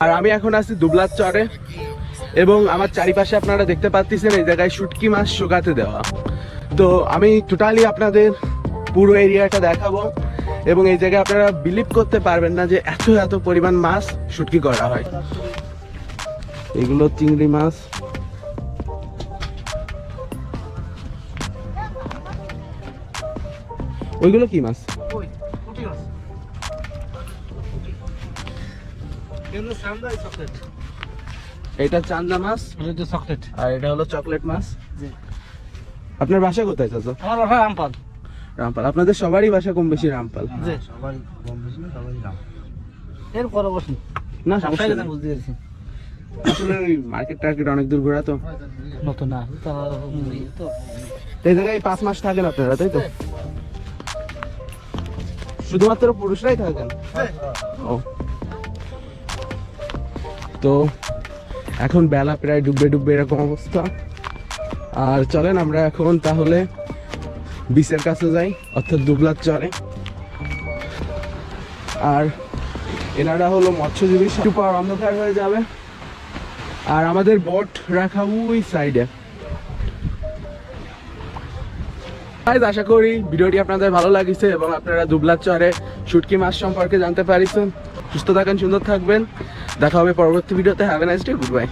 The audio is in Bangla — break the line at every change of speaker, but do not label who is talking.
আর আমি এখন আছি দুবলার চরে এবং আমার চারিপাশে আপনারা দেখতে পাচ্ছেন এই জায়গায় শুটকি মাছ শুকাতে দেওয়া। তো আমি টোটালি আপনাদের পুরো এরিয়াটা দেখাবো এবং এই জায়গায় আপনারা বিলিভ করতে পারবেন না যে এত এত পরিমাণ মাছ শুটকি করা হয়। এগুলো চিংড়ি মাছ, ওইগুলো কি মাছ? এটা চান্দা মাছ
চকলেট
আর এটা হলো চকলেট মাছ। আপনার বাসা কোথায় চাচা?
আমার বাসা রামপাল।
রামপাল। আপনাদের সবারই বাসা কম বেশি রামপাল?
সবারই কম বেশি না, সবারই রাম। এর পরে বসুন
না সমস্যা নেই।
বুঝতে পেরেছি
আসলে ওই মার্কেট টার্কেট অনেক দূর ঘোরা তো
নতুন না তো
এই জায়গায় 5 মাস থাকেন আপনারা, তাই তো? শুধুমাত্র পুরুষরাই থাকেন? ও, তো এখন বেলা প্রায় ডুববে ডুববে এরকম অবস্থা। আর চলেন আমরা এখন তাহলে বিচের কাছে যাই, অর্থাৎ দুবলার চরে। আর এনারা হলো মৎস্যজীবী, সুপার অন্ধকার হয়ে যাবে। আর আমাদের বোট রাখা ওই সাইডে। আশা করি ভিডিওটি আপনাদের ভালো লাগিছে এবং আপনারা দুবলার চরে শুটকি মাছ সম্পর্কে জানতে পারিছেন। সুস্থ থাকেন, সুন্দর থাকবেন, দেখা হবে পরবর্তী ভিডিওতে। Have a nice day, good bye.